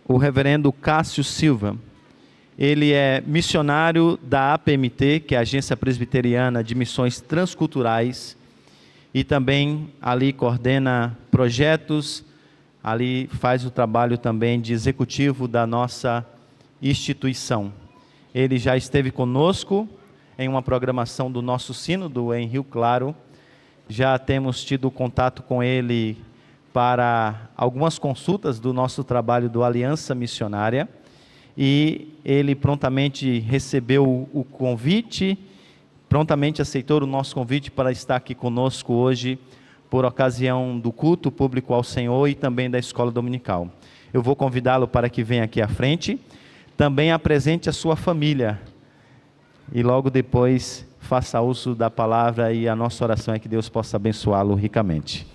o reverendo Cássio Silva. Ele é missionário da APMT, que é a Agência Presbiteriana de Missões Transculturais, e também ali coordena projetos, ali faz o trabalho também de executivo da nossa instituição. Ele já esteve conosco em uma programação do nosso sínodo em Rio Claro. Já temos tido contato com ele para algumas consultas do nosso trabalho do Aliança Missionária, e ele prontamente recebeu o convite, prontamente aceitou o nosso convite para estar aqui conosco hoje, por ocasião do culto público ao Senhor e também da escola dominical. Eu vou convidá-lo para que venha aqui à frente, também apresente a sua família, e logo depois faça uso da palavra, e a nossa oração é que Deus possa abençoá-lo ricamente.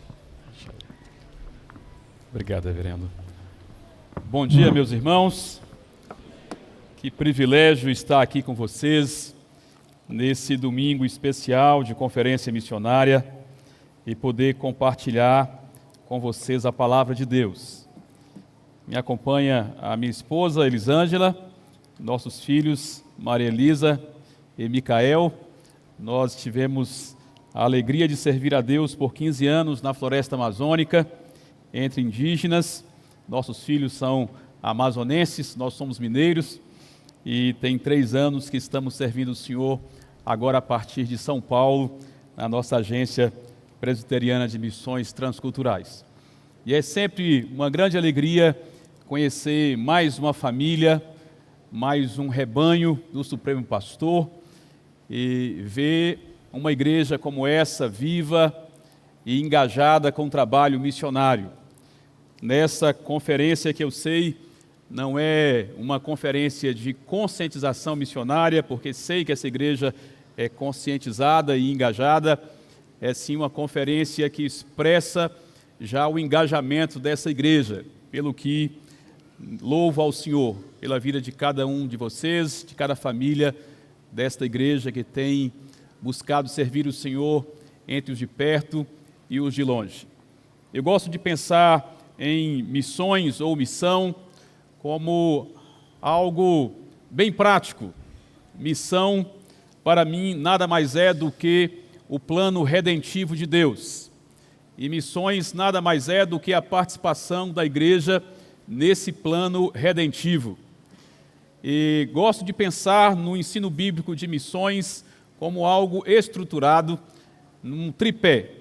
Obrigado, reverendo. Bom dia, meus irmãos. Que privilégio estar aqui com vocês nesse domingo especial de conferência missionária e poder compartilhar com vocês a palavra de Deus. Me acompanha a minha esposa, Elisângela, nossos filhos, Maria Elisa e Micael. Nós tivemos a alegria de servir a Deus por 15 anos na floresta amazônica, entre indígenas. Nossos filhos são amazonenses, nós somos mineiros, e tem 3 anos que estamos servindo o Senhor, agora a partir de São Paulo, na nossa agência presbiteriana de missões transculturais. E é sempre uma grande alegria conhecer mais uma família, mais um rebanho do Supremo Pastor, e ver uma igreja como essa, viva e engajada com o trabalho missionário. Nessa conferência, que eu sei não é uma conferência de conscientização missionária, porque sei que essa igreja é conscientizada e engajada, é sim uma conferência que expressa já o engajamento dessa igreja, pelo que louvo ao Senhor, pela vida de cada um de vocês, de cada família desta igreja que tem buscado servir o Senhor entre os de perto e os de longe. Eu gosto de pensar em missões ou missão como algo bem prático. Missão, para mim, nada mais é do que o plano redentivo de Deus. E missões nada mais é do que a participação da igreja nesse plano redentivo. E gosto de pensar no ensino bíblico de missões como algo estruturado num tripé.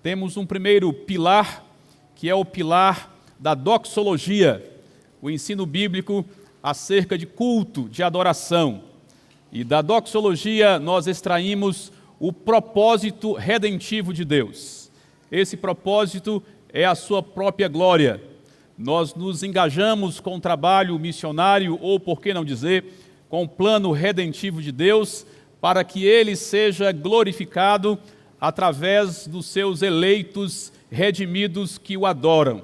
Temos um primeiro pilar, que é o pilar da doxologia, o ensino bíblico acerca de culto, de adoração. E da doxologia nós extraímos o propósito redentivo de Deus. Esse propósito é a sua própria glória. Nós nos engajamos com o trabalho missionário, ou por que não dizer, com o plano redentivo de Deus, para que Ele seja glorificado através dos seus eleitos redimidos que o adoram.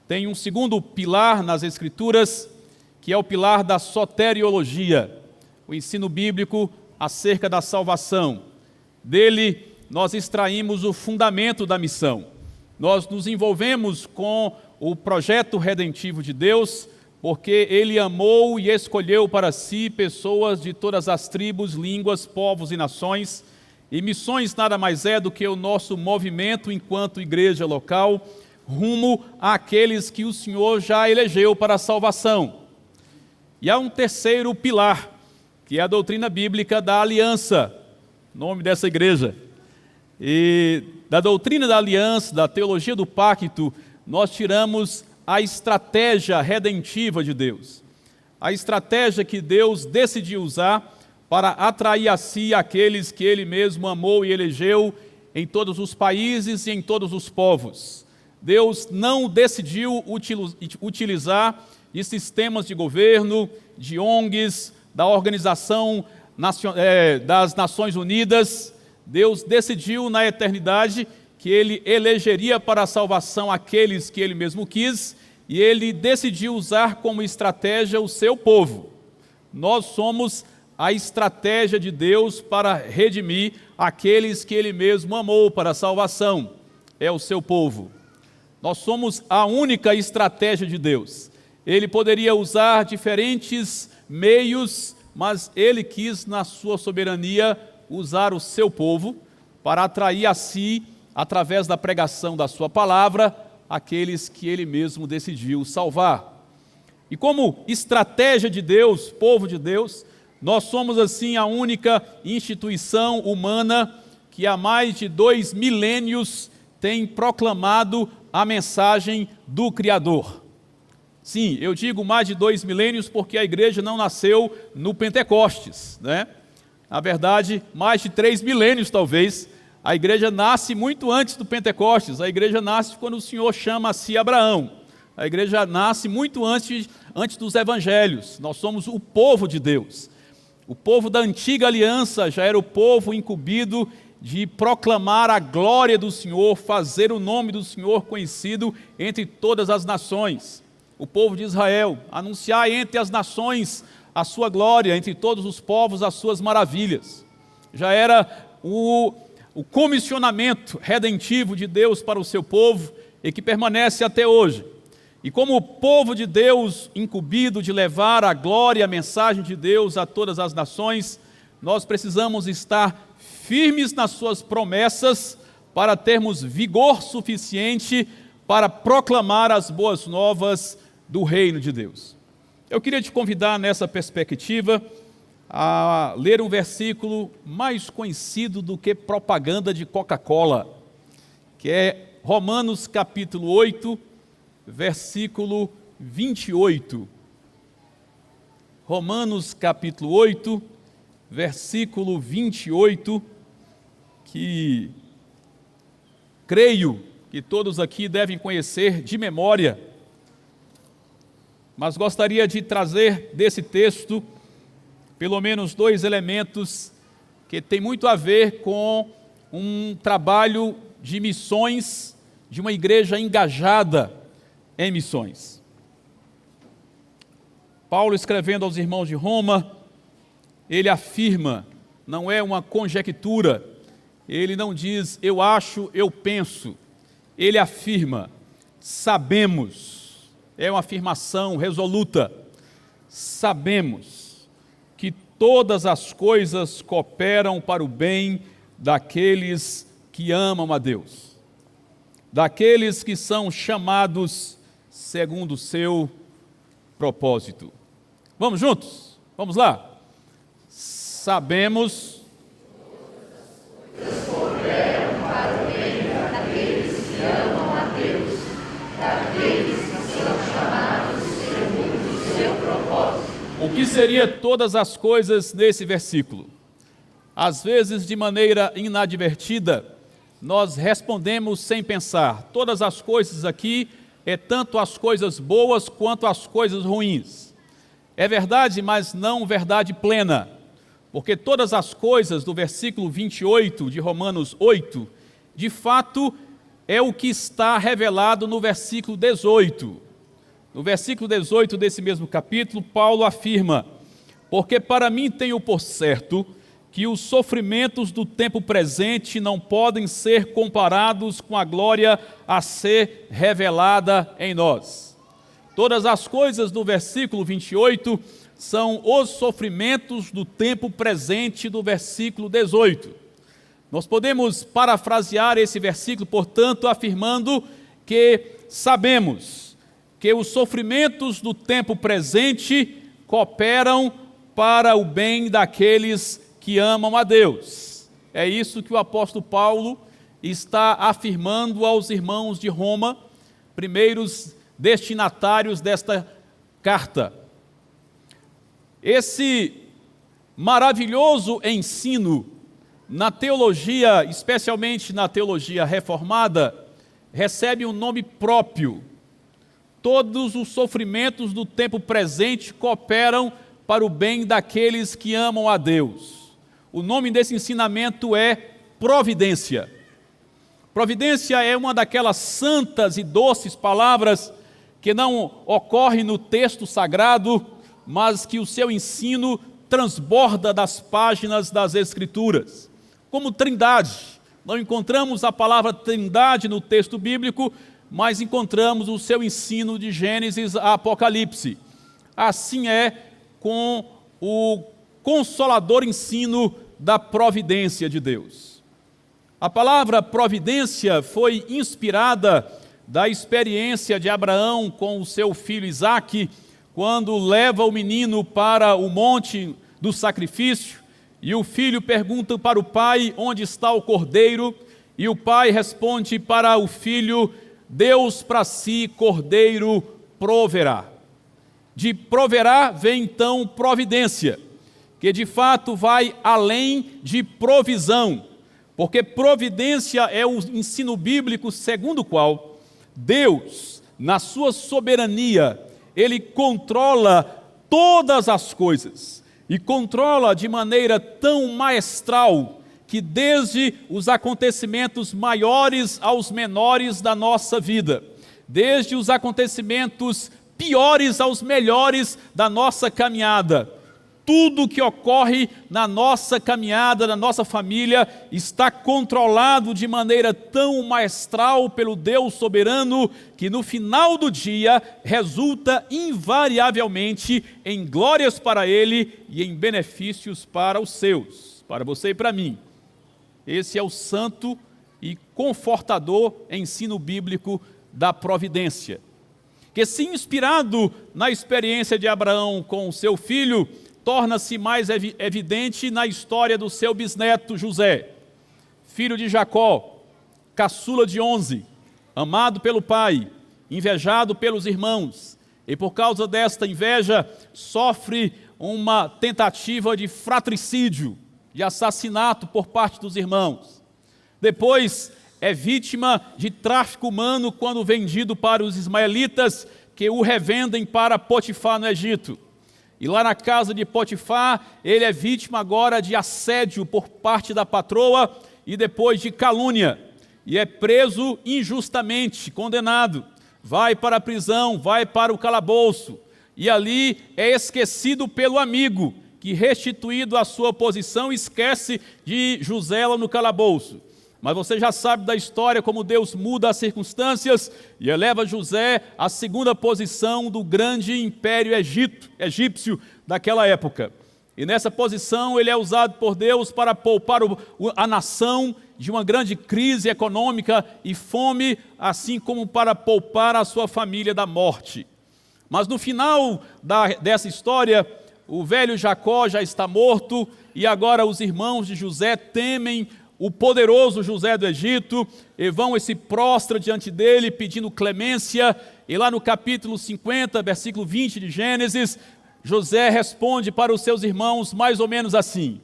Tem um segundo pilar nas Escrituras, que é o pilar da soteriologia, o ensino bíblico acerca da salvação. Dele nós extraímos o fundamento da missão. Nós nos envolvemos com o projeto redentivo de Deus, porque Ele amou e escolheu para si pessoas de todas as tribos, línguas, povos e nações. E missões nada mais é do que o nosso movimento enquanto igreja local, rumo àqueles que o Senhor já elegeu para a salvação. E há um terceiro pilar, que é a doutrina bíblica da aliança, nome dessa igreja. E da doutrina da aliança, da teologia do pacto, nós tiramos a estratégia redentiva de Deus. A estratégia que Deus decidiu usar para atrair a si aqueles que Ele mesmo amou e elegeu em todos os países e em todos os povos. Deus não decidiu utilizar de sistemas de governo, de ONGs, da Organização das Nações Unidas. Deus decidiu na eternidade que Ele elegeria para a salvação aqueles que Ele mesmo quis, e Ele decidiu usar como estratégia o seu povo. Nós somos a estratégia de Deus para redimir aqueles que Ele mesmo amou para a salvação, é o seu povo. Nós somos a única estratégia de Deus. ele poderia usar diferentes meios, mas ele quis, na sua soberania, usar o seu povo para atrair a si, através da pregação da sua palavra, aqueles que ele mesmo decidiu salvar. E como estratégia de Deus, povo de Deus, nós somos assim a única instituição humana que há mais de 2 milênios tem proclamado a mensagem do Criador. Sim, eu digo mais de 2 milênios porque a igreja não nasceu no Pentecostes, né? Na verdade, mais de 3 milênios talvez. A igreja nasce muito antes do Pentecostes. A igreja nasce quando o Senhor chama a si Abraão. A igreja nasce muito antes dos evangelhos. Nós somos o povo de Deus. O povo da antiga aliança já era o povo incumbido de proclamar a glória do Senhor, fazer o nome do Senhor conhecido entre todas as nações. O povo de Israel, anunciar entre as nações a sua glória, entre todos os povos as suas maravilhas. Já era o comissionamento redentivo de Deus para o seu povo e que permanece até hoje. E como o povo de Deus incumbido de levar a glória e a mensagem de Deus a todas as nações, nós precisamos estar firmes nas suas promessas para termos vigor suficiente para proclamar as boas novas do reino de Deus. Eu queria te convidar nessa perspectiva a ler um versículo mais conhecido do que propaganda de Coca-Cola, que é Romanos capítulo 8, versículo 28. Romanos capítulo 8, versículo 28, que creio que todos aqui devem conhecer de memória, mas gostaria de trazer desse texto pelo menos 2 elementos que tem muito a ver com um trabalho de missões de uma igreja engajada em missões. Paulo, escrevendo aos irmãos de Roma, ele afirma, não é uma conjectura, ele não diz eu acho, eu penso, ele afirma, sabemos, é uma afirmação resoluta, sabemos que todas as coisas cooperam para o bem daqueles que amam a Deus, daqueles que são chamados segundo o seu propósito. Vamos juntos? Vamos lá? Sabemos cooperam para o bem daqueles que amam a Deus, daqueles que são chamados segundo o seu propósito. O que seria todas as coisas nesse versículo? Às vezes, de maneira inadvertida, nós respondemos sem pensar. Todas as coisas aqui é tanto as coisas boas quanto as coisas ruins. É verdade, mas não verdade plena. Porque todas as coisas do versículo 28 de Romanos 8, de fato, é o que está revelado no versículo 18. No versículo 18 desse mesmo capítulo, Paulo afirma: porque para mim tenho por certo que os sofrimentos do tempo presente não podem ser comparados com a glória a ser revelada em nós. Todas as coisas do versículo 28 são os sofrimentos do tempo presente do versículo 18. Nós podemos parafrasear esse versículo, portanto, afirmando que sabemos que os sofrimentos do tempo presente cooperam para o bem daqueles que amam a Deus. É isso que o apóstolo Paulo está afirmando aos irmãos de Roma, primeiros destinatários desta carta. Esse maravilhoso ensino na teologia, especialmente na teologia reformada, recebe um nome próprio. Todos os sofrimentos do tempo presente cooperam para o bem daqueles que amam a Deus. O nome desse ensinamento é providência. Providência é uma daquelas santas e doces palavras que não ocorre no texto sagrado, mas que o seu ensino transborda das páginas das Escrituras. Como trindade, não encontramos a palavra trindade no texto bíblico, mas encontramos o seu ensino de Gênesis a Apocalipse. Assim é com o consolador ensino da providência de Deus. A palavra providência foi inspirada da experiência de Abraão com o seu filho Isaque, quando leva o menino para o monte do sacrifício, e o filho pergunta para o pai onde está o cordeiro, e o pai responde para o filho: Deus para si cordeiro proverá. De proverá vem então providência, que de fato vai além de provisão, porque providência é o ensino bíblico segundo o qual Deus, na sua soberania, Ele controla todas as coisas, e controla de maneira tão maestral, que desde os acontecimentos maiores aos menores da nossa vida, desde os acontecimentos piores aos melhores da nossa caminhada, tudo que ocorre na nossa caminhada, na nossa família, está controlado de maneira tão maestral pelo Deus soberano, que no final do dia resulta invariavelmente em glórias para Ele e em benefícios para os seus, para você e para mim. Esse é o santo e confortador ensino bíblico da providência, que, se inspirado na experiência de Abraão com o seu filho, torna-se mais evidente na história do seu bisneto José, filho de Jacó, caçula de 11, amado pelo pai, invejado pelos irmãos, e por causa desta inveja sofre uma tentativa de fratricídio, de assassinato por parte dos irmãos. Depois é vítima de tráfico humano quando vendido para os ismaelitas, que o revendem para Potifar no Egito. E lá na casa de Potifar, ele é vítima agora de assédio por parte da patroa e depois de calúnia. E é preso injustamente, condenado. Vai para a prisão, vai para o calabouço. E ali é esquecido pelo amigo, que, restituído à sua posição, esquece de José lá no calabouço. Mas você já sabe da história, como Deus muda as circunstâncias e eleva José à segunda posição do grande império egípcio daquela época. E nessa posição ele é usado por Deus para poupar a nação de uma grande crise econômica e fome, assim como para poupar a sua família da morte. Mas no final dessa história, o velho Jacó já está morto e agora os irmãos de José temem o poderoso José do Egito, e vão e se prostra diante dele pedindo clemência. E lá no capítulo 50, versículo 20 de Gênesis, José responde para os seus irmãos mais ou menos assim: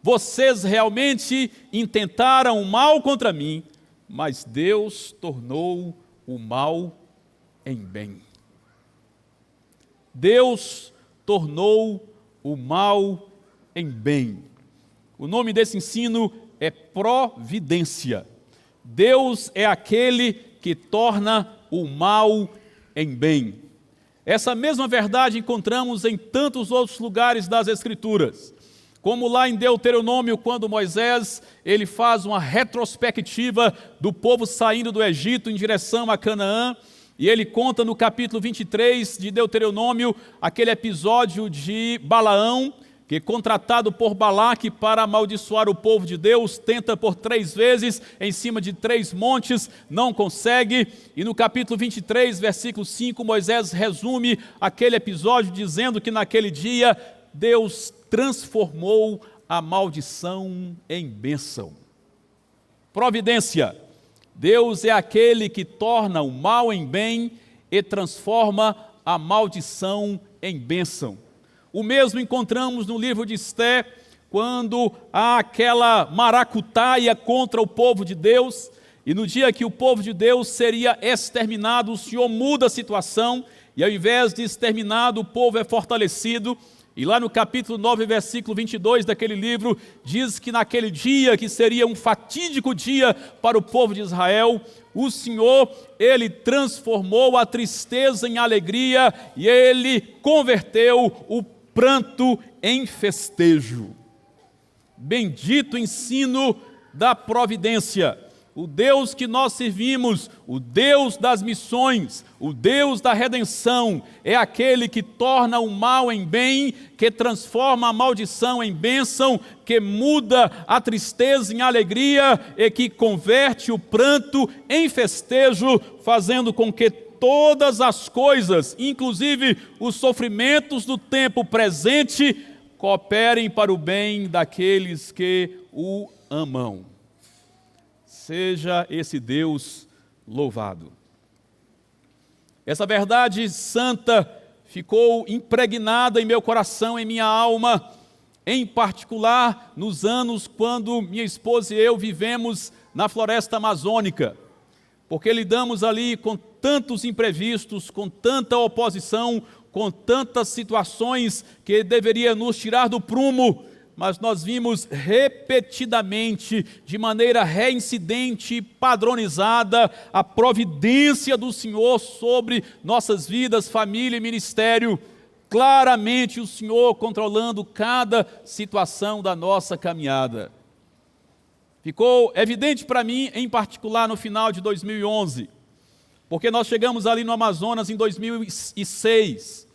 vocês realmente intentaram o mal contra mim, mas Deus tornou o mal em bem. Deus tornou o mal em bem. O nome desse ensino é providência. Deus é aquele que torna o mal em bem. Essa mesma verdade encontramos em tantos outros lugares das Escrituras, como lá em Deuteronômio, quando Moisés ele faz uma retrospectiva do povo saindo do Egito em direção a Canaã, e ele conta no capítulo 23 de Deuteronômio aquele episódio de Balaão, que, contratado por Balaque para amaldiçoar o povo de Deus, tenta por 3 vezes em cima de 3 montes, não consegue. E no capítulo 23, versículo 5, Moisés resume aquele episódio dizendo que naquele dia Deus transformou a maldição em bênção. Providência. Deus é aquele que torna o mal em bem e transforma a maldição em bênção. O mesmo encontramos no livro de Esté, quando há aquela maracutaia contra o povo de Deus, e no dia que o povo de Deus seria exterminado, o Senhor muda a situação, e ao invés de exterminado, o povo é fortalecido. E lá no capítulo 9, versículo 22 daquele livro, diz que naquele dia, que seria um fatídico dia para o povo de Israel, o Senhor, Ele transformou a tristeza em alegria, e Ele converteu o pranto em festejo. Bendito ensino da providência, O Deus que nós servimos, o Deus das missões, o Deus da redenção, é aquele que torna o mal em bem, que transforma a maldição em bênção, que muda a tristeza em alegria e que converte o pranto em festejo, fazendo com que todas as coisas, inclusive os sofrimentos do tempo presente, cooperem para o bem daqueles que o amam. Seja esse Deus louvado. Essa verdade santa ficou impregnada em meu coração, em minha alma, em particular nos anos quando minha esposa e eu vivemos na floresta amazônica, porque lidamos ali com tantos imprevistos, com tanta oposição, com tantas situações que deveria nos tirar do prumo, mas nós vimos repetidamente, de maneira reincidente e padronizada, a providência do Senhor sobre nossas vidas, família e ministério. Claramente o Senhor controlando cada situação da nossa caminhada. Ficou evidente para mim, em particular no final de 2011, porque nós chegamos ali no Amazonas em 2006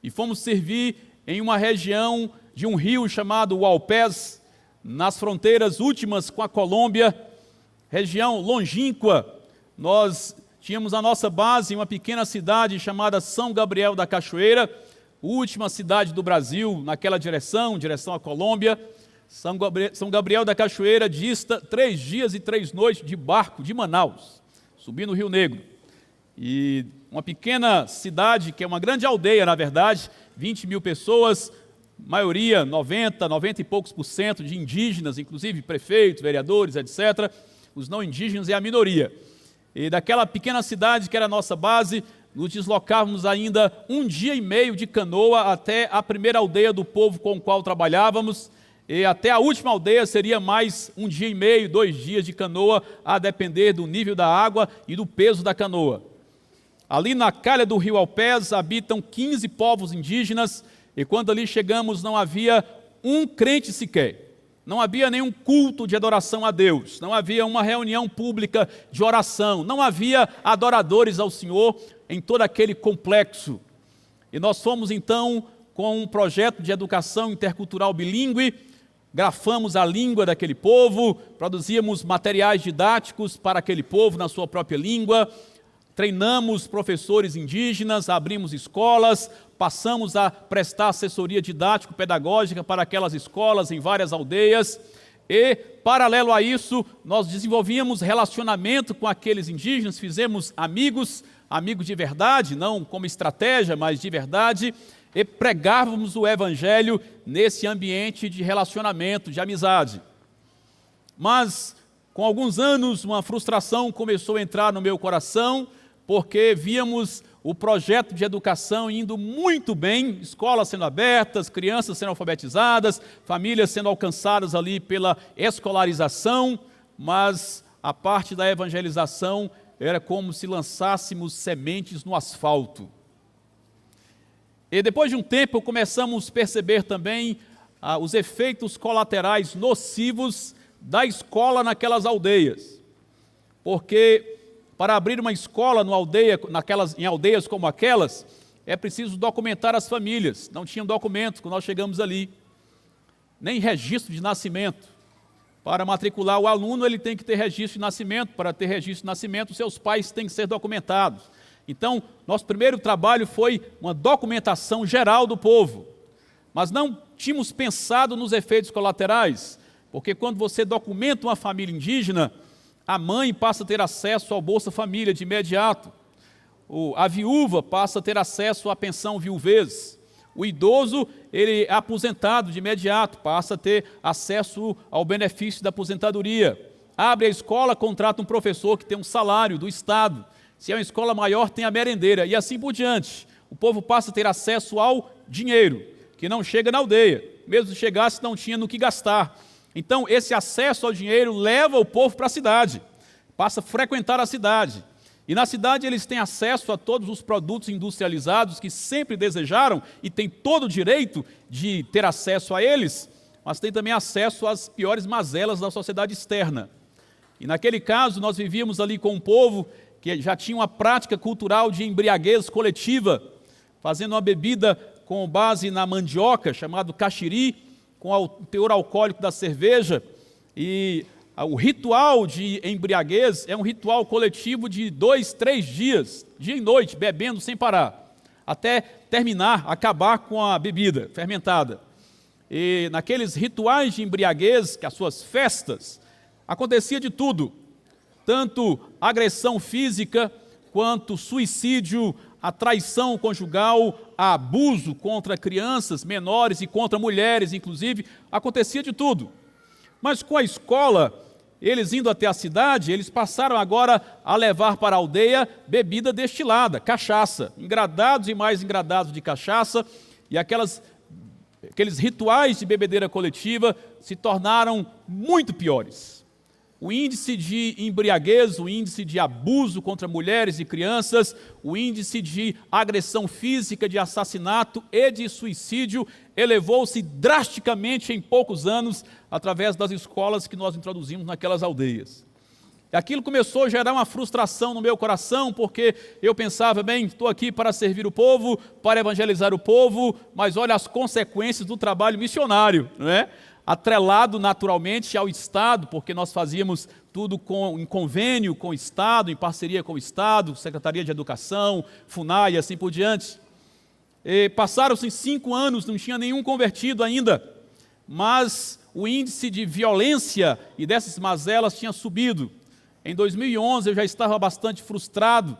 e fomos servir em uma região de um rio chamado Uaupés, nas fronteiras últimas com a Colômbia, região longínqua. Nós tínhamos a nossa base em uma pequena cidade chamada São Gabriel da Cachoeira, última cidade do Brasil naquela direção à Colômbia. São Gabriel da Cachoeira dista 3 dias e 3 noites de barco de Manaus, subindo o Rio Negro. E uma pequena cidade, que é uma grande aldeia, na verdade, 20 mil pessoas, maioria, 90 e poucos % de indígenas, inclusive prefeitos, vereadores, etc. Os não indígenas é a minoria. E daquela pequena cidade que era a nossa base, nos deslocávamos ainda 1 dia e meio de canoa até a primeira aldeia do povo com o qual trabalhávamos, e até a última aldeia seria mais 1 dia e meio, 2 dias de canoa, a depender do nível da água e do peso da canoa. Ali na calha do rio Alpés habitam 15 povos indígenas, e quando ali chegamos não havia um crente sequer, não havia nenhum culto de adoração a Deus, não havia uma reunião pública de oração, não havia adoradores ao Senhor em todo aquele complexo. E nós fomos então com um projeto de educação intercultural bilíngue, grafamos a língua daquele povo, produzíamos materiais didáticos para aquele povo na sua própria língua, treinamos professores indígenas, abrimos escolas, passamos a prestar assessoria didático-pedagógica para aquelas escolas em várias aldeias e, paralelo a isso, nós desenvolvíamos relacionamento com aqueles indígenas, fizemos amigos de verdade, não como estratégia, mas de verdade, e pregávamos o Evangelho nesse ambiente de relacionamento, de amizade. Mas, com alguns anos, uma frustração começou a entrar no meu coração, porque víamos o projeto de educação indo muito bem, escolas sendo abertas, crianças sendo alfabetizadas, famílias sendo alcançadas ali pela escolarização, mas a parte da evangelização era como se lançássemos sementes no asfalto. E depois de um tempo começamos a perceber também os efeitos colaterais nocivos da escola naquelas aldeias, porque para abrir uma escola em aldeias como aquelas, é preciso documentar as famílias. Não tinham documentos quando nós chegamos ali, nem registro de nascimento. Para matricular o aluno, ele tem que ter registro de nascimento. Para ter registro de nascimento, seus pais têm que ser documentados. Então, nosso primeiro trabalho foi uma documentação geral do povo. Mas não tínhamos pensado nos efeitos colaterais, porque quando você documenta uma família indígena, a mãe passa a ter acesso ao Bolsa Família de imediato. A viúva passa a ter acesso à pensão viuvez. O idoso, ele é aposentado de imediato, passa a ter acesso ao benefício da aposentadoria. Abre a escola, contrata um professor que tem um salário do Estado. Se é uma escola maior, tem a merendeira, e assim por diante. O povo passa a ter acesso ao dinheiro, que não chega na aldeia. Mesmo se chegasse, não tinha no que gastar. Então, esse acesso ao dinheiro leva o povo para a cidade, passa a frequentar a cidade. E na cidade eles têm acesso a todos os produtos industrializados que sempre desejaram e têm todo o direito de ter acesso a eles, mas têm também acesso às piores mazelas da sociedade externa. E naquele caso nós vivíamos ali com um povo que já tinha uma prática cultural de embriaguez coletiva, fazendo uma bebida com base na mandioca, chamado caxiri, com o teor alcoólico da cerveja. E o ritual de embriaguez é um ritual coletivo de 2, 3 dias, dia e noite, bebendo sem parar, até terminar, acabar com a bebida fermentada. E naqueles rituais de embriaguez, que as suas festas, acontecia de tudo, tanto agressão física, quanto suicídio, a traição conjugal, a abuso contra crianças menores e contra mulheres, inclusive, acontecia de tudo. Mas com a escola, eles indo até a cidade, eles passaram agora a levar para a aldeia bebida destilada, cachaça, engradados e mais engradados de cachaça, e aqueles rituais de bebedeira coletiva se tornaram muito piores. O índice de embriaguez, o índice de abuso contra mulheres e crianças, o índice de agressão física, de assassinato e de suicídio elevou-se drasticamente em poucos anos através das escolas que nós introduzimos naquelas aldeias. E aquilo começou a gerar uma frustração no meu coração, porque eu pensava, bem, estou aqui para servir o povo, para evangelizar o povo, mas olha as consequências do trabalho missionário, não é? Atrelado naturalmente ao Estado, porque nós fazíamos tudo em convênio com o Estado, em parceria com o Estado, Secretaria de Educação, FUNAI e assim por diante. Passaram-se 5 anos, não tinha nenhum convertido ainda, mas o índice de violência e dessas mazelas tinha subido. Em 2011 eu já estava bastante frustrado,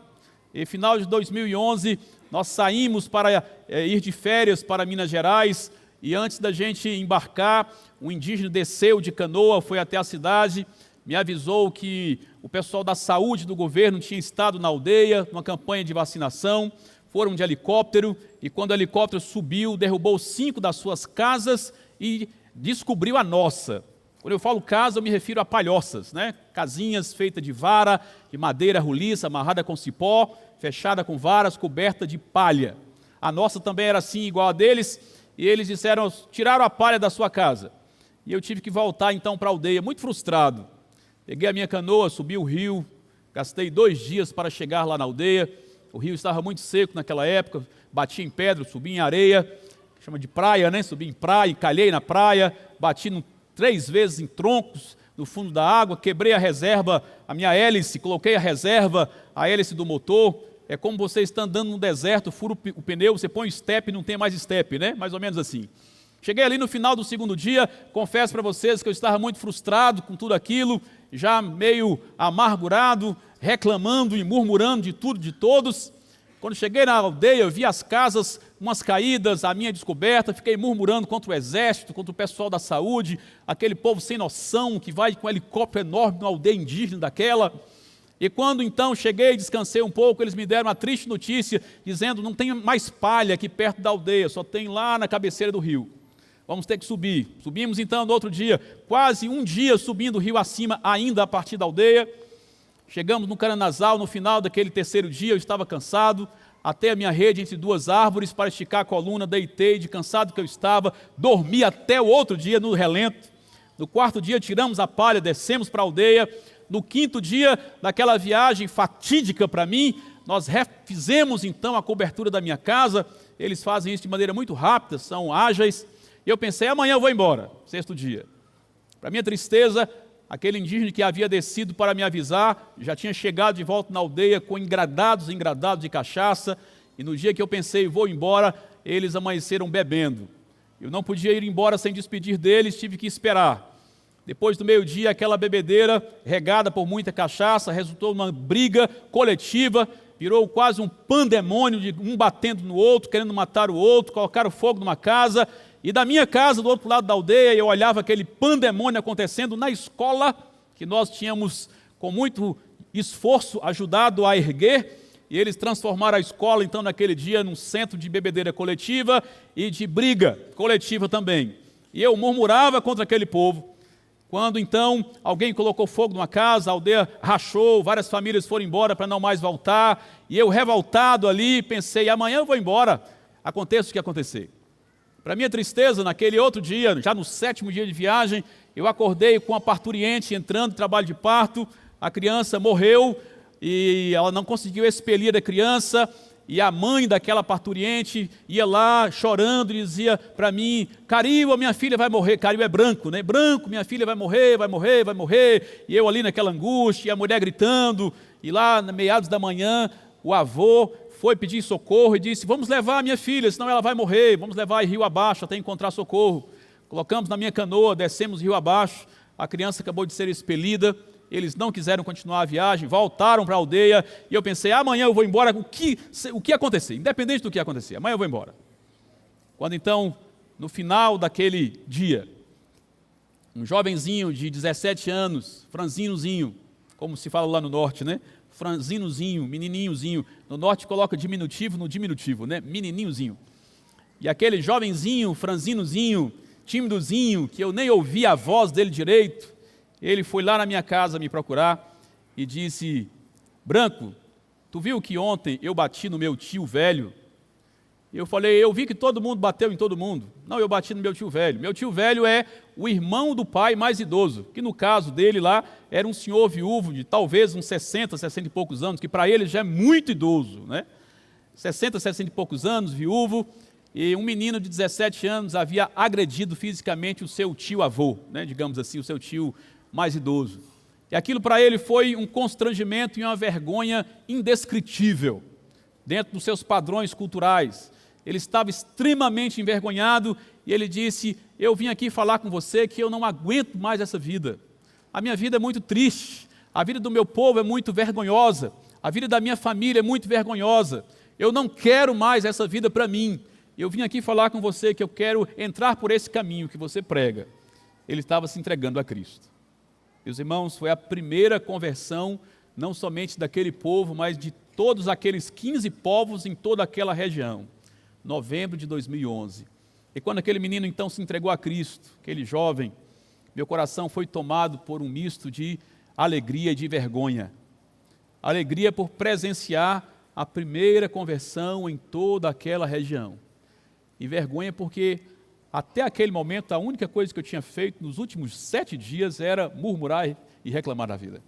e final de 2011 nós saímos para ir de férias para Minas Gerais, e antes da gente embarcar, um indígena desceu de canoa, foi até a cidade, me avisou que o pessoal da saúde do governo tinha estado na aldeia, numa campanha de vacinação, foram de helicóptero, e quando o helicóptero subiu, derrubou 5 das suas casas e descobriu a nossa. Quando eu falo casa, eu me refiro a palhoças, né? Casinhas feitas de vara, de madeira roliça, amarrada com cipó, fechada com varas, coberta de palha. A nossa também era assim, igual a deles, e eles disseram, tiraram a palha da sua casa. E eu tive que voltar então para a aldeia, muito frustrado. Peguei a minha canoa, subi o rio, gastei 2 dias para chegar lá na aldeia. O rio estava muito seco naquela época, bati em pedra, subi em areia, chama de praia, né? Subi em praia, encalhei na praia, bati 3 vezes em troncos no fundo da água, quebrei a reserva, a minha hélice, coloquei a reserva, a hélice do motor. É como você está andando no deserto, fura o pneu, você põe o step e não tem mais step, né? Mais ou menos assim. Cheguei ali no final do 2º dia, confesso para vocês que eu estava muito frustrado com tudo aquilo, já meio amargurado, reclamando e murmurando de tudo, de todos. Quando cheguei na aldeia, eu vi as casas, umas caídas, a minha descoberta, fiquei murmurando contra o exército, contra o pessoal da saúde, aquele povo sem noção que vai com um helicóptero enorme numa aldeia indígena daquela. E quando então cheguei, descansei um pouco, eles me deram uma triste notícia, dizendo, não tem mais palha aqui perto da aldeia, só tem lá na cabeceira do rio. Vamos ter que subir. Subimos então no outro dia, quase um dia subindo o rio acima, ainda a partir da aldeia. Chegamos no Caranazal, no final daquele 3º dia, eu estava cansado, até a minha rede entre 2 árvores para esticar a coluna, deitei, de cansado que eu estava, dormi até o outro dia no relento. No 4º dia tiramos a palha, descemos para a aldeia. No 5º dia daquela viagem fatídica para mim, nós refizemos então a cobertura da minha casa. Eles fazem isso de maneira muito rápida, são ágeis. E eu pensei, amanhã eu vou embora, 6º dia. Para minha tristeza, aquele indígena que havia descido para me avisar, já tinha chegado de volta na aldeia com engradados de cachaça, e no dia que eu pensei, vou embora, eles amanheceram bebendo. Eu não podia ir embora sem despedir deles, tive que esperar. Depois do meio-dia, aquela bebedeira, regada por muita cachaça, resultou numa briga coletiva, virou quase um pandemônio, de um batendo no outro, querendo matar o outro, colocaram fogo numa casa, e da minha casa, do outro lado da aldeia, eu olhava aquele pandemônio acontecendo na escola, que nós tínhamos, com muito esforço, ajudado a erguer, e eles transformaram a escola, então, naquele dia, num centro de bebedeira coletiva e de briga coletiva também. E eu murmurava contra aquele povo. Quando, então, alguém colocou fogo numa casa, a aldeia rachou, várias famílias foram embora para não mais voltar, e eu, revoltado ali, pensei, amanhã eu vou embora, aconteça o que acontecer. Para minha tristeza, naquele outro dia, já no 7º dia de viagem, eu acordei com a parturiente entrando em trabalho de parto, a criança morreu e ela não conseguiu expelir a criança, e a mãe daquela parturiente ia lá chorando e dizia para mim: Cario, a minha filha vai morrer. Cario é branco, né? Branco, minha filha vai morrer, vai morrer, vai morrer. E eu ali naquela angústia, e a mulher gritando, e lá, na meados da manhã, o avô foi pedir socorro e disse: vamos levar a minha filha, senão ela vai morrer, vamos levar rio abaixo até encontrar socorro. Colocamos na minha canoa, descemos rio abaixo, a criança acabou de ser expelida, eles não quiseram continuar a viagem, voltaram para a aldeia, e eu pensei: amanhã eu vou embora, o que acontecer, independente do que acontecer, amanhã eu vou embora. Quando então, no final daquele dia, um jovenzinho de 17 anos, franzinozinho, como se fala lá no norte, né? Franzinozinho, menininhozinho, no norte coloca diminutivo no diminutivo, né? Menininhozinho. E aquele jovenzinho, franzinozinho, timidozinho, que eu nem ouvi a voz dele direito, ele foi lá na minha casa me procurar e disse: Branco, tu viu que ontem eu bati no meu tio velho? Eu falei: eu vi que todo mundo bateu em todo mundo. Não, eu bati no meu tio velho. Meu tio velho é o irmão do pai mais idoso, que no caso dele lá era um senhor viúvo de talvez uns 60 e poucos anos, que para ele já é muito idoso, né? 60 e poucos anos, viúvo, e um menino de 17 anos havia agredido fisicamente o seu tio-avô, né? Digamos assim, o seu tio mais idoso. E aquilo para ele foi um constrangimento e uma vergonha indescritível, dentro dos seus padrões culturais. Ele estava extremamente envergonhado e ele disse: eu vim aqui falar com você que eu não aguento mais essa vida. A minha vida é muito triste, a vida do meu povo é muito vergonhosa, a vida da minha família é muito vergonhosa, eu não quero mais essa vida para mim. Eu vim aqui falar com você que eu quero entrar por esse caminho que você prega. Ele estava se entregando a Cristo. Meus irmãos, foi a primeira conversão, não somente daquele povo, mas de todos aqueles 15 povos em toda aquela região. Novembro de 2011. E quando aquele menino então se entregou a Cristo, aquele jovem, meu coração foi tomado por um misto de alegria e de vergonha. Alegria por presenciar a primeira conversão em toda aquela região. E vergonha porque até aquele momento a única coisa que eu tinha feito nos últimos 7 dias era murmurar e reclamar da vida.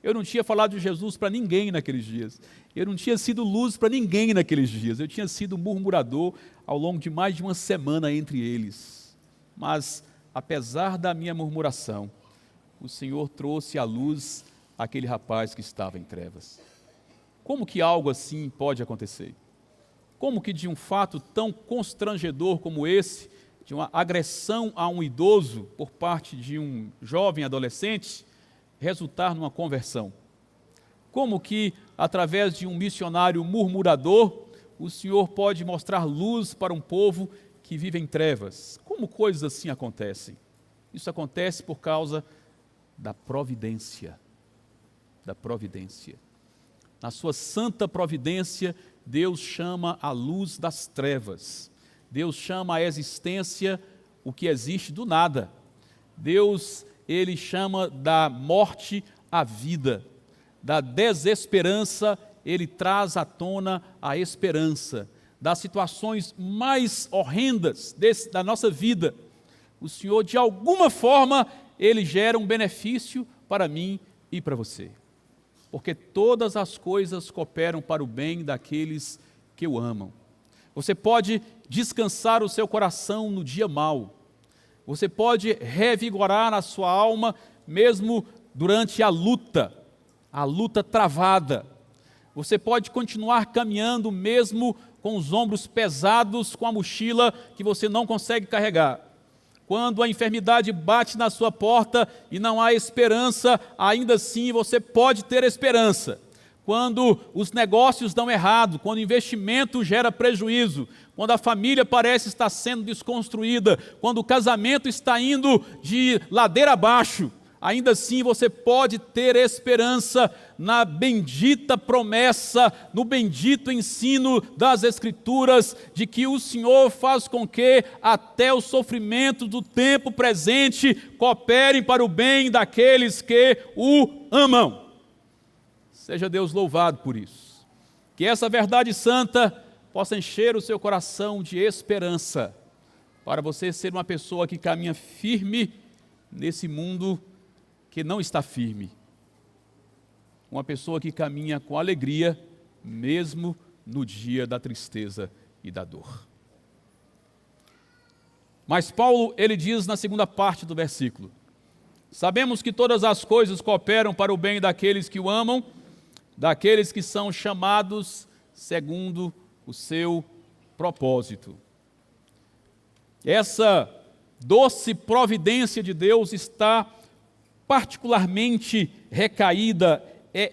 Eu não tinha falado de Jesus para ninguém naqueles dias. Eu não tinha sido luz para ninguém naqueles dias. Eu tinha sido murmurador ao longo de mais de uma semana entre eles. Mas, apesar da minha murmuração, o Senhor trouxe à luz aquele rapaz que estava em trevas. Como que algo assim pode acontecer? Como que de um fato tão constrangedor como esse, de uma agressão a um idoso por parte de um jovem adolescente, resultar numa conversão? Como que, através de um missionário murmurador, o Senhor pode mostrar luz para um povo que vive em trevas? Como coisas assim acontecem? Isso acontece por causa da providência. Da providência. Na sua santa providência, Deus chama a luz das trevas. Deus chama a existência o que existe do nada. Deus, Ele chama da morte à vida. Da desesperança, Ele traz à tona a esperança. Das situações mais horrendas da nossa vida, o Senhor, de alguma forma, Ele gera um benefício para mim e para você. Porque todas as coisas cooperam para o bem daqueles que o amam. Você pode descansar o seu coração no dia mau. Você pode revigorar a sua alma mesmo durante a luta travada. Você pode continuar caminhando mesmo com os ombros pesados, com a mochila que você não consegue carregar. Quando a enfermidade bate na sua porta e não há esperança, ainda assim você pode ter esperança. Quando os negócios dão errado, quando o investimento gera prejuízo, quando a família parece estar sendo desconstruída, quando o casamento está indo de ladeira abaixo, ainda assim você pode ter esperança na bendita promessa, no bendito ensino das Escrituras, de que o Senhor faz com que até o sofrimento do tempo presente coopere para o bem daqueles que o amam. Seja Deus louvado por isso. Que essa verdade santa possa encher o seu coração de esperança, para você ser uma pessoa que caminha firme nesse mundo que não está firme. Uma pessoa que caminha com alegria, mesmo no dia da tristeza e da dor. Mas Paulo, ele diz na segunda parte do versículo: sabemos que todas as coisas cooperam para o bem daqueles que o amam, daqueles que são chamados segundo o seu propósito. Essa doce providência de Deus está particularmente recaída,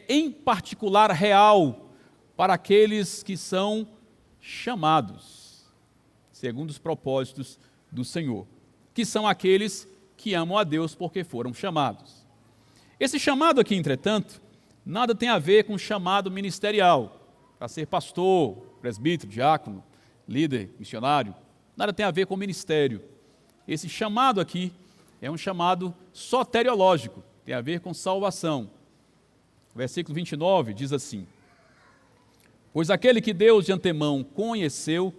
em particular real, para aqueles que são chamados, segundo os propósitos do Senhor, que são aqueles que amam a Deus porque foram chamados. Esse chamado aqui, entretanto, nada tem a ver com chamado ministerial, para ser pastor, presbítero, diácono, líder, missionário, nada tem a ver com ministério. Esse chamado aqui é um chamado soteriológico, tem a ver com salvação. O versículo 29 diz assim: pois aquele que Deus de antemão conheceu,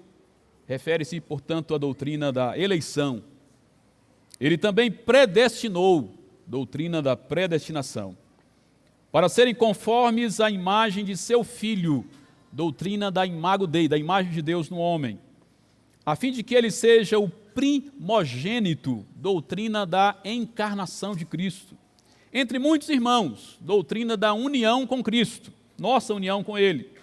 refere-se, portanto, à doutrina da eleição. Ele também predestinou, doutrina da predestinação, para serem conformes à imagem de seu Filho, doutrina da imago Dei, da imagem de Deus no homem, a fim de que ele seja o primogênito, doutrina da encarnação de Cristo. Entre muitos irmãos, doutrina da união com Cristo, nossa união com Ele.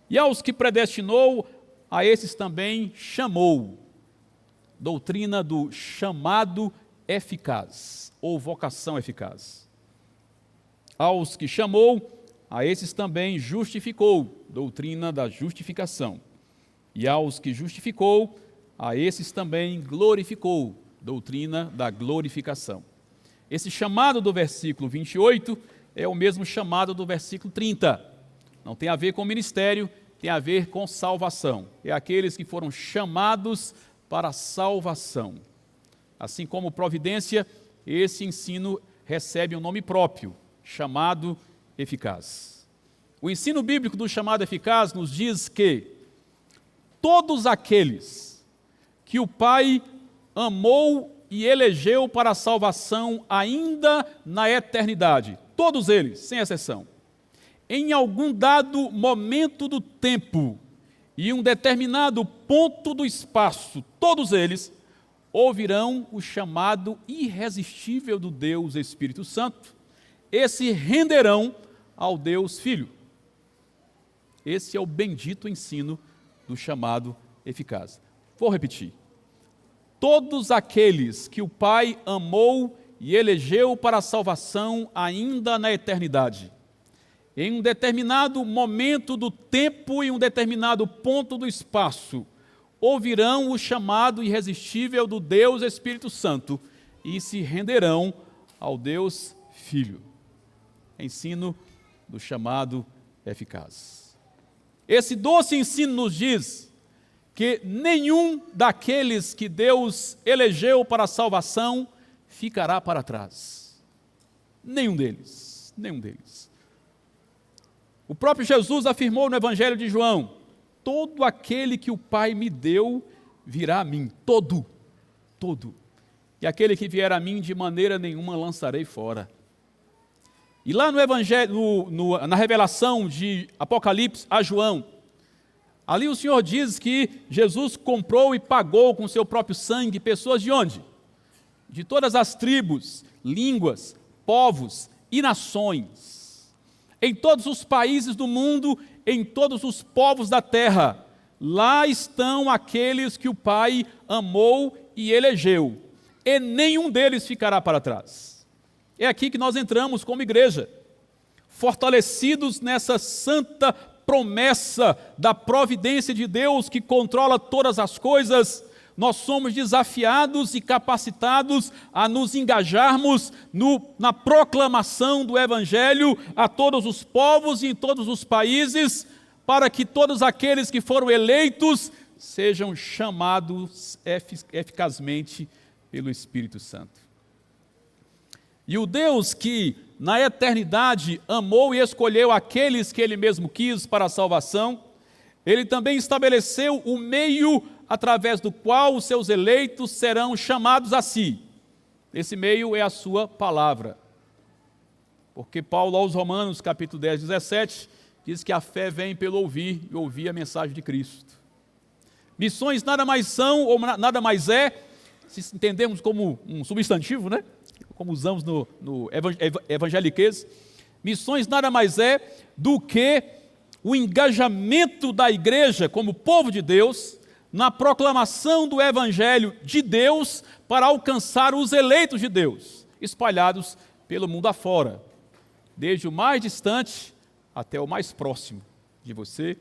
E aos que predestinou, a esses também chamou, doutrina do chamado eficaz, ou vocação eficaz. Aos que chamou, a esses também justificou, doutrina da justificação. E aos que justificou, a esses também glorificou, doutrina da glorificação. Esse chamado do versículo 28 é o mesmo chamado do versículo 30. Não tem a ver com ministério, tem a ver com salvação. É aqueles que foram chamados para a salvação. Assim como providência, esse ensino recebe um nome próprio, chamado eficaz. O ensino bíblico do chamado eficaz nos diz que todos aqueles que o Pai amou e elegeu para a salvação ainda na eternidade, todos eles, sem exceção, em algum dado momento do tempo e um determinado ponto do espaço, todos eles ouvirão o chamado irresistível do Deus Espírito Santo e se renderão ao Deus Filho. Esse é o bendito ensino do chamado eficaz. Vou repetir. Todos aqueles que o Pai amou e elegeu para a salvação ainda na eternidade, em um determinado momento do tempo e um determinado ponto do espaço, ouvirão o chamado irresistível do Deus Espírito Santo e se renderão ao Deus Filho. Ensino do chamado eficaz. Esse doce ensino nos diz que nenhum daqueles que Deus elegeu para a salvação ficará para trás. Nenhum deles, nenhum deles. O próprio Jesus afirmou no Evangelho de João: todo aquele que o Pai me deu virá a mim, todo. E aquele que vier a mim de maneira nenhuma lançarei fora. E lá no Evangelho, na revelação de Apocalipse a João, ali o Senhor diz que Jesus comprou e pagou com seu próprio sangue pessoas de onde? De todas as tribos, línguas, povos e nações. Em todos os países do mundo, em todos os povos da terra, lá estão aqueles que o Pai amou e elegeu, e nenhum deles ficará para trás. É aqui que nós entramos como igreja, fortalecidos nessa santa promessa da providência de Deus que controla todas as coisas. Nós somos desafiados e capacitados a nos engajarmos na proclamação do Evangelho a todos os povos e em todos os países, para que todos aqueles que foram eleitos sejam chamados eficazmente pelo Espírito Santo. E o Deus que na eternidade amou e escolheu aqueles que Ele mesmo quis para a salvação, Ele também estabeleceu o meio através do qual os seus eleitos serão chamados a si. Esse meio é a sua palavra. Porque Paulo, aos Romanos, capítulo 10, 17, diz que a fé vem pelo ouvir e ouvir a mensagem de Cristo. Missões nada mais são ou nada mais é, se entendemos como um substantivo, né? Como usamos no evangeliquez, missões nada mais é do que o engajamento da igreja como povo de Deus na proclamação do evangelho de Deus para alcançar os eleitos de Deus, espalhados pelo mundo afora, desde o mais distante até o mais próximo de você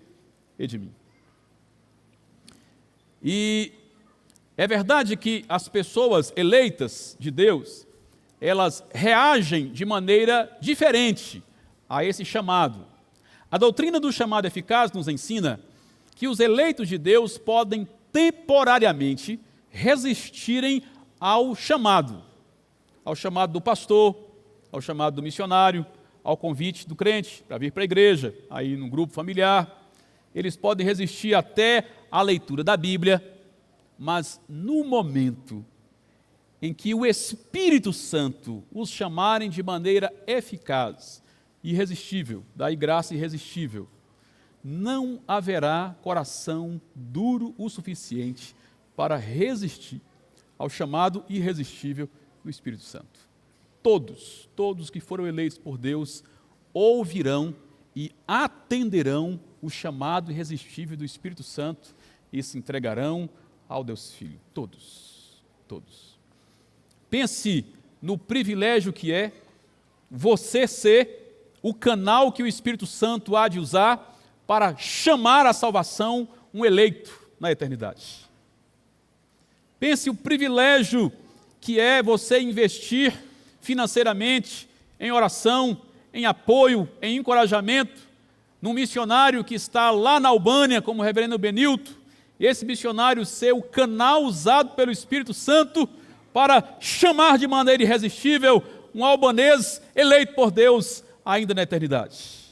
e de mim. E é verdade que as pessoas eleitas de Deus, elas reagem de maneira diferente a esse chamado. A doutrina do chamado eficaz nos ensina que os eleitos de Deus podem temporariamente resistirem ao chamado do pastor, ao chamado do missionário, ao convite do crente para vir para a igreja, aí num grupo familiar. Eles podem resistir até à leitura da Bíblia, mas no momento em que o Espírito Santo os chamarem de maneira eficaz, irresistível, daí graça irresistível, não haverá coração duro o suficiente para resistir ao chamado irresistível do Espírito Santo. Todos que foram eleitos por Deus ouvirão e atenderão o chamado irresistível do Espírito Santo e se entregarão ao Deus Filho. Todos. Pense no privilégio que é você ser o canal que o Espírito Santo há de usar para chamar à salvação um eleito na eternidade. Pense o privilégio que é você investir financeiramente, em oração, em apoio, em encorajamento, num missionário que está lá na Albânia, como o reverendo Benilton, esse missionário ser o canal usado pelo Espírito Santo para chamar de maneira irresistível um albanês eleito por Deus ainda na eternidade.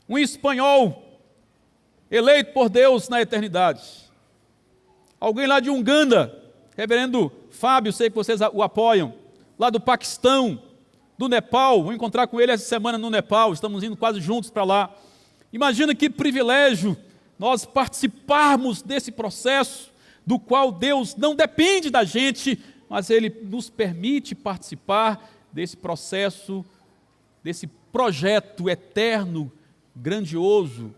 Um espanhol eleito por Deus na eternidade. Alguém lá de Uganda, reverendo Fábio, sei que vocês o apoiam, lá do Paquistão, do Nepal, vou encontrar com ele essa semana no Nepal, estamos indo quase juntos para lá. Imagina que privilégio nós participarmos desse processo, do qual Deus não depende da gente, mas Ele nos permite participar desse processo, desse projeto eterno, grandioso,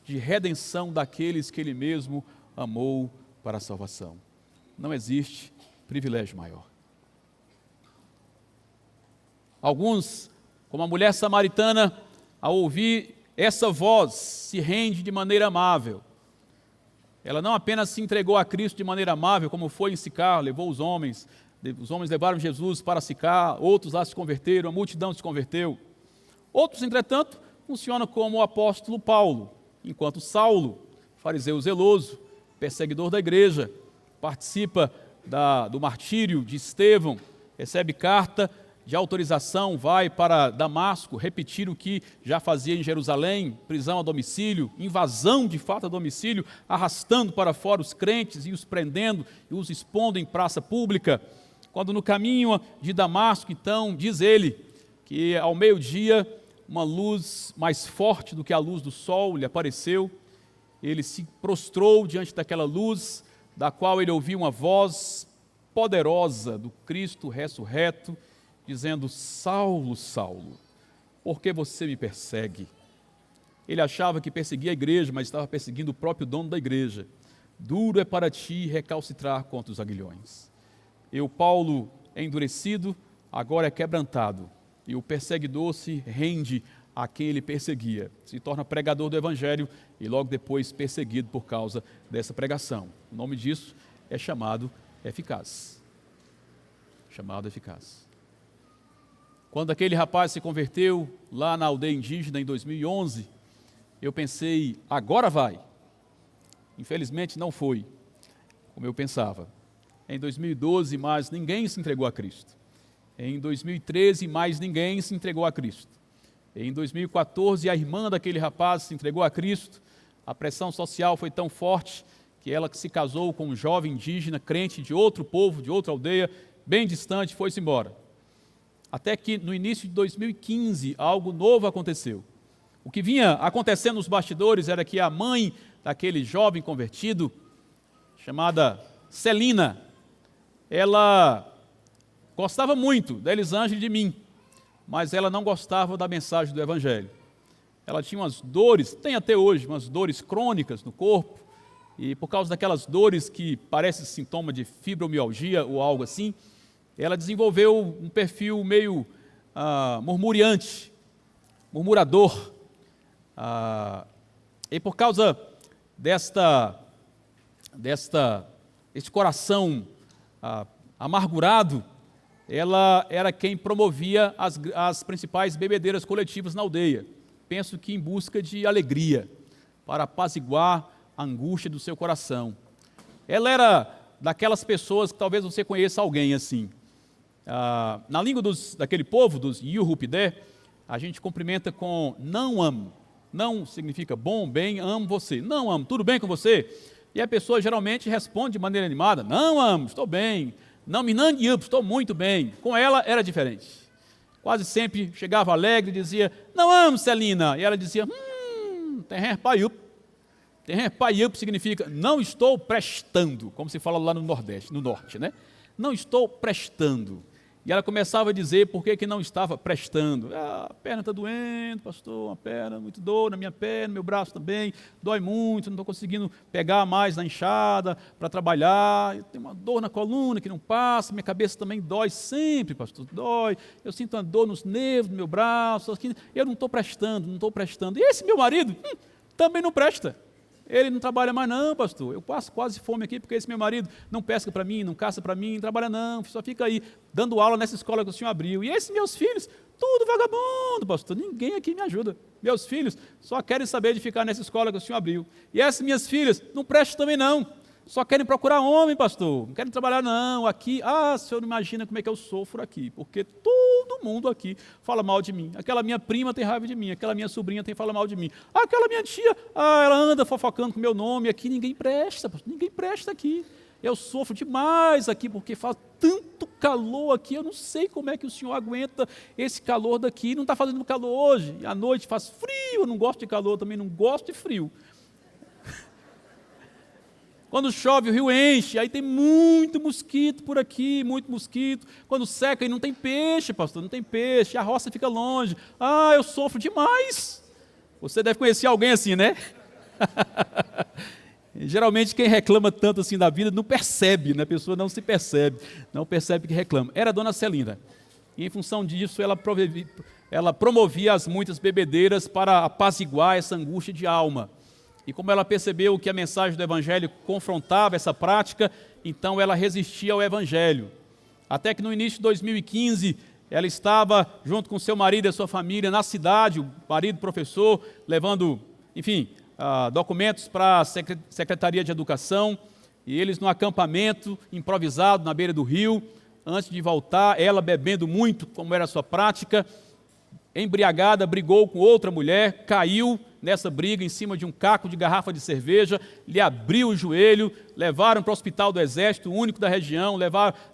de redenção daqueles que Ele mesmo amou para a salvação. Não existe privilégio maior. Alguns, como a mulher samaritana, ao ouvir essa voz, se rende de maneira amável. Ela não apenas se entregou a Cristo de maneira amável, como foi em Sicar, levou os homens levaram Jesus para Sicar, outros lá se converteram, a multidão se converteu. Outros, entretanto, funcionam como o apóstolo Paulo, enquanto Saulo, fariseu zeloso, perseguidor da igreja, participa do martírio de Estevão, recebe carta de autorização, vai para Damasco, repetir o que já fazia em Jerusalém, prisão a domicílio, invasão de fato a domicílio, arrastando para fora os crentes e os prendendo e os expondo em praça pública. Quando no caminho de Damasco, então, diz ele que ao meio-dia uma luz mais forte do que a luz do sol lhe apareceu, ele se prostrou diante daquela luz, da qual ele ouviu uma voz poderosa do Cristo ressurreto, dizendo: Saulo, Saulo, por que você me persegue? Ele achava que perseguia a igreja, mas estava perseguindo o próprio dono da igreja. Duro é para ti recalcitrar contra os aguilhões. Paulo, é endurecido, agora é quebrantado, e o perseguidor se rende a quem ele perseguia, se torna pregador do evangelho e logo depois perseguido por causa dessa pregação. O nome disso é chamado eficaz. Chamado eficaz. Quando aquele rapaz se converteu lá na aldeia indígena em 2011, eu pensei, agora vai. Infelizmente não foi como eu pensava. Em 2012, mais ninguém se entregou a Cristo. Em 2013, mais ninguém se entregou a Cristo. Em 2014, a irmã daquele rapaz se entregou a Cristo. A pressão social foi tão forte que ela se casou com um jovem indígena, crente de outro povo, de outra aldeia, bem distante, foi-se embora. Até que no início de 2015, algo novo aconteceu. O que vinha acontecendo nos bastidores era que a mãe daquele jovem convertido, chamada Celina, ela gostava muito da Elisângela e de mim, mas ela não gostava da mensagem do Evangelho. Ela tinha umas dores, tem até hoje, umas dores crônicas no corpo, e por causa daquelas dores que parecem sintoma de fibromialgia ou algo assim, ela desenvolveu um perfil meio murmurador. E por causa este coração amargurado, ela era quem promovia as principais bebedeiras coletivas na aldeia. Penso que em busca de alegria, para apaziguar a angústia do seu coração. Ela era daquelas pessoas que talvez você conheça alguém assim. Na língua daquele povo, dos Yurupidé, a gente cumprimenta com não amo. Não significa bom, bem, amo você. Não amo, tudo bem com você? E a pessoa geralmente responde de maneira animada, não amo, estou bem. Não me nangue, estou muito bem. Com ela era diferente. Quase sempre chegava alegre e dizia, não amo, Celina. E ela dizia, tem paiup. Tem paiup significa não estou prestando, como se fala lá no norte, né? Não estou prestando. E ela começava a dizer por que não estava prestando. A perna está doendo, pastor, uma perna, muito dor na minha perna, meu braço também, dói muito, não estou conseguindo pegar mais na enxada para trabalhar, eu tenho uma dor na coluna que não passa, minha cabeça também dói sempre, pastor, dói, eu sinto uma dor nos nervos do meu braço, eu não estou prestando. E esse meu marido também não presta. Ele não trabalha mais não, pastor, eu passo quase fome aqui porque esse meu marido não pesca para mim, não caça para mim, não trabalha não, só fica aí dando aula nessa escola que o senhor abriu. E esses meus filhos, tudo vagabundo, pastor, ninguém aqui me ajuda. Meus filhos só querem saber de ficar nessa escola que o senhor abriu. E essas minhas filhas não prestam também não, só querem procurar homem, pastor, não querem trabalhar não. Aqui, o senhor não imagina como é que eu sofro aqui, porque todo mundo aqui fala mal de mim. Aquela minha prima tem raiva de mim, aquela minha sobrinha fala mal de mim. Aquela minha tia, ela anda fofocando com o meu nome, aqui ninguém presta, pastor, ninguém presta aqui. Eu sofro demais aqui, porque faz tanto calor aqui, eu não sei como é que o senhor aguenta esse calor daqui, não está fazendo calor hoje, à noite faz frio, eu não gosto de calor, também não gosto de frio. Quando chove, o rio enche, aí tem muito mosquito por aqui, muito mosquito. Quando seca, aí não tem peixe, pastor, não tem peixe, a roça fica longe. Eu sofro demais. Você deve conhecer alguém assim, né? Geralmente quem reclama tanto assim da vida não percebe, né? A pessoa não se percebe, não percebe que reclama. Era a dona Celina. E em função disso, ela promovia as muitas bebedeiras para apaziguar essa angústia de alma. E como ela percebeu que a mensagem do Evangelho confrontava essa prática, então ela resistia ao Evangelho. Até que no início de 2015, ela estava junto com seu marido e a sua família na cidade, o marido professor, levando, documentos para a Secretaria de Educação, e eles no acampamento improvisado na beira do rio. Antes de voltar, ela bebendo muito, como era a sua prática, embriagada, brigou com outra mulher, caiu nessa briga em cima de um caco de garrafa de cerveja, lhe abriu o joelho, levaram para o hospital do Exército, o único da região,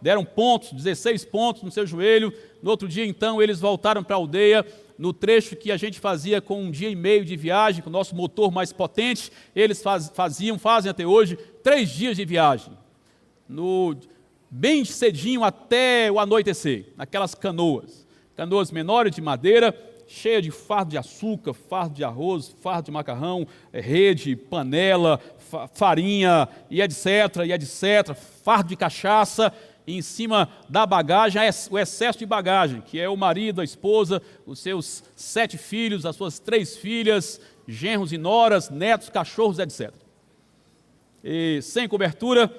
deram 16 pontos no seu joelho. No outro dia, então, eles voltaram para a aldeia, no trecho que a gente fazia com 1 dia e meio de viagem, com o nosso motor mais potente, eles fazem até hoje 3 dias de viagem, bem cedinho até o anoitecer, naquelas canoas menores de madeira, cheia de fardo de açúcar, fardo de arroz, fardo de macarrão, rede, panela, farinha, e etc, fardo de cachaça, e em cima da bagagem, o excesso de bagagem, que é o marido, a esposa, os seus 7 filhos, as suas 3 filhas, genros e noras, netos, cachorros, etc. E sem cobertura,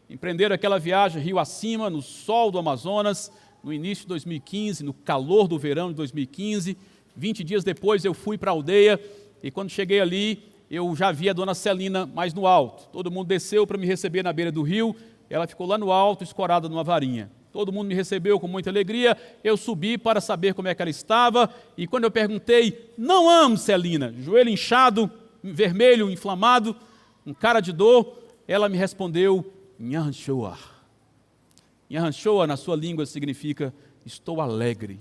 empreenderam aquela viagem rio acima, no sol do Amazonas, no início de 2015, no calor do verão de 2015, 20 dias depois eu fui para a aldeia, e quando cheguei ali, eu já vi a dona Celina mais no alto. Todo mundo desceu para me receber na beira do rio, ela ficou lá no alto, escorada numa varinha. Todo mundo me recebeu com muita alegria, eu subi para saber como é que ela estava, e quando eu perguntei, não amo Celina, joelho inchado, vermelho, inflamado, com cara de dor, ela me respondeu, Nhanchoa. Nyahanshoa, na sua língua, significa estou alegre.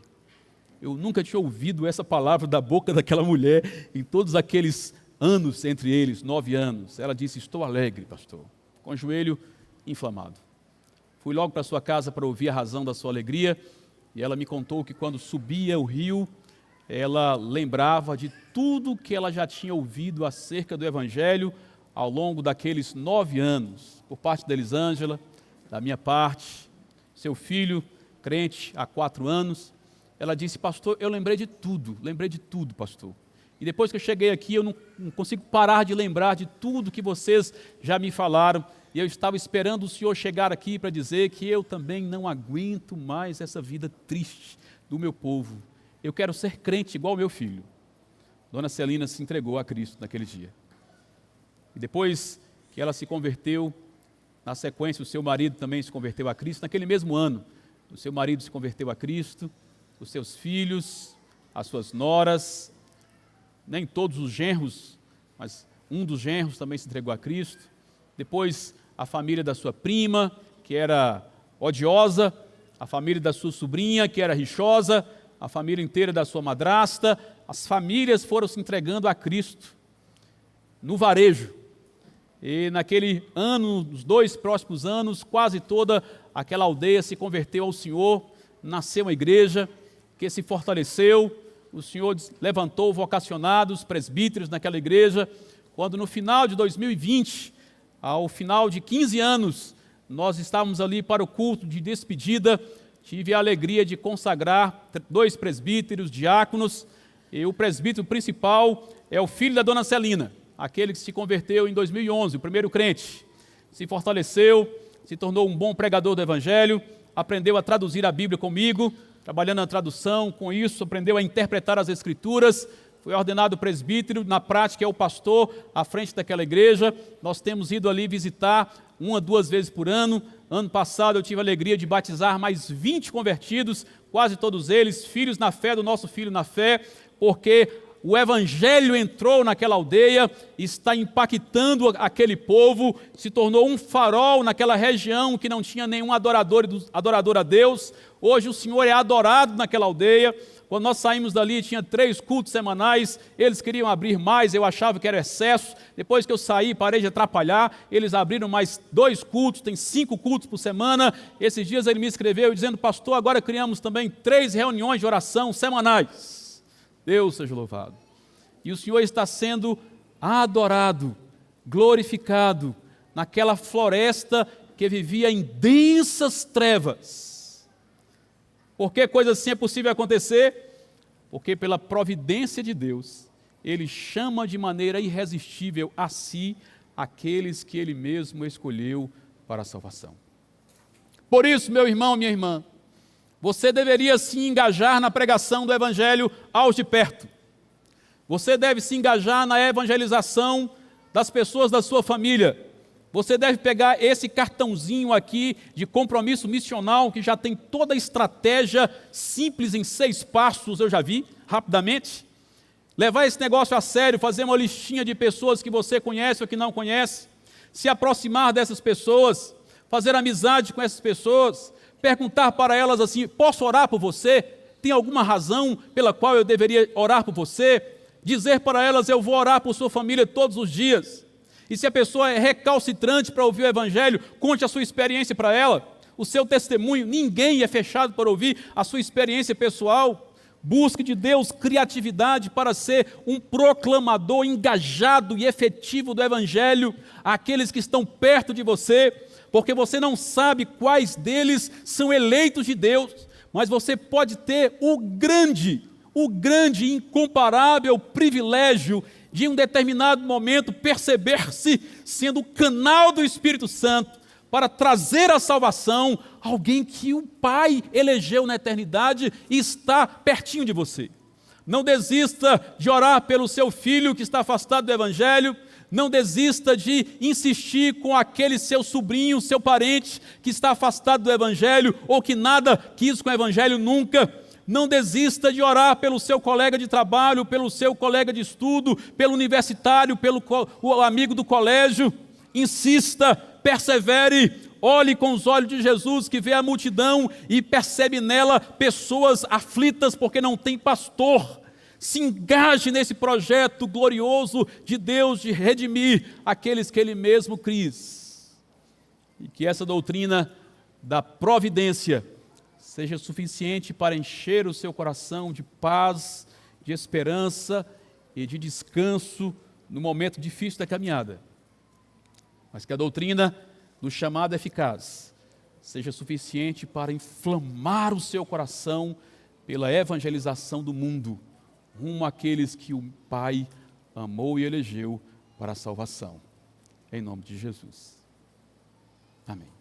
Eu nunca tinha ouvido essa palavra da boca daquela mulher em todos aqueles anos entre eles, 9 anos. Ela disse, estou alegre, pastor, com o joelho inflamado. Fui logo para sua casa para ouvir a razão da sua alegria, e ela me contou que quando subia o rio, ela lembrava de tudo que ela já tinha ouvido acerca do Evangelho ao longo daqueles 9 anos, por parte da Elisângela, da minha parte, seu filho, crente há 4 anos. Ela disse, pastor, eu lembrei de tudo, pastor. E depois que eu cheguei aqui, eu não consigo parar de lembrar de tudo que vocês já me falaram. E eu estava esperando o senhor chegar aqui para dizer que eu também não aguento mais essa vida triste do meu povo. Eu quero ser crente igual ao meu filho. Dona Celina se entregou a Cristo naquele dia. E depois que ela se converteu, na sequência o seu marido também se converteu a Cristo. Naquele mesmo ano, o seu marido se converteu a Cristo, os seus filhos, as suas noras, nem todos os genros, mas um dos genros também se entregou a Cristo. Depois a família da sua prima, que era odiosa, a família da sua sobrinha, que era rixosa, a família inteira da sua madrasta. As famílias foram se entregando a Cristo no varejo. E naquele ano, nos 2 próximos anos, quase toda aquela aldeia se converteu ao Senhor, nasceu uma igreja que se fortaleceu, o Senhor levantou vocacionados, presbíteros naquela igreja. Quando no final de 2020, ao final de 15 anos, nós estávamos ali para o culto de despedida, tive a alegria de consagrar 2 presbíteros, diáconos, e o presbítero principal é o filho da dona Celina, aquele que se converteu em 2011, o primeiro crente. Se fortaleceu, se tornou um bom pregador do Evangelho, aprendeu a traduzir a Bíblia comigo, trabalhando na tradução, com isso aprendeu a interpretar as Escrituras, foi ordenado presbítero, na prática é o pastor à frente daquela igreja. Nós temos ido ali visitar 1 a 2 vezes por ano. Ano passado eu tive a alegria de batizar mais 20 convertidos, quase todos eles filhos na fé do nosso filho na fé, porque o Evangelho entrou naquela aldeia, está impactando aquele povo, se tornou um farol naquela região que não tinha nenhum adorador a Deus. Hoje o Senhor é adorado naquela aldeia. Quando nós saímos dali, tinha 3 cultos semanais, eles queriam abrir mais, eu achava que era excesso. Depois que eu saí, parei de atrapalhar, eles abriram mais 2 cultos, tem 5 cultos por semana. Esses dias ele me escreveu dizendo, pastor, agora criamos também 3 reuniões de oração semanais. Deus seja louvado. E o Senhor está sendo adorado, glorificado, naquela floresta que vivia em densas trevas. Por que coisa assim é possível acontecer? Porque pela providência de Deus, Ele chama de maneira irresistível a si aqueles que Ele mesmo escolheu para a salvação. Por isso, meu irmão, minha irmã, você deveria se engajar na pregação do Evangelho aos de perto. Você deve se engajar na evangelização das pessoas da sua família. Você deve pegar esse cartãozinho aqui de compromisso missional, que já tem toda a estratégia simples em 6 passos, eu já vi, rapidamente. Levar esse negócio a sério, fazer uma listinha de pessoas que você conhece ou que não conhece, se aproximar dessas pessoas, fazer amizade com essas pessoas, perguntar para elas assim, posso orar por você? Tem alguma razão pela qual eu deveria orar por você? Dizer para elas, eu vou orar por sua família todos os dias. E se a pessoa é recalcitrante para ouvir o Evangelho, conte a sua experiência para ela, o seu testemunho. Ninguém é fechado para ouvir a sua experiência pessoal. Busque de Deus criatividade para ser um proclamador engajado e efetivo do Evangelho àqueles que estão perto de você, porque você não sabe quais deles são eleitos de Deus, mas você pode ter o grande e incomparável privilégio de em um determinado momento perceber-se sendo o canal do Espírito Santo para trazer a salvação a alguém que o Pai elegeu na eternidade e está pertinho de você. Não desista de orar pelo seu filho que está afastado do Evangelho, não desista de insistir com aquele seu sobrinho, seu parente que está afastado do Evangelho ou que nada quis com o Evangelho nunca. Não desista de orar pelo seu colega de trabalho, pelo seu colega de estudo, pelo universitário, pelo o amigo do colégio. Insista, persevere, Olhe com os olhos de Jesus, que vê a multidão e percebe nela pessoas aflitas porque não tem pastor. Se engaje nesse projeto glorioso de Deus de redimir aqueles que Ele mesmo quis. E que essa doutrina da providência seja suficiente para encher o seu coração de paz, de esperança e de descanso no momento difícil da caminhada. Mas que a doutrina do chamado eficaz seja suficiente para inflamar o seu coração pela evangelização do mundo, rumo àqueles que o Pai amou e elegeu para a salvação. Em nome de Jesus. Amém.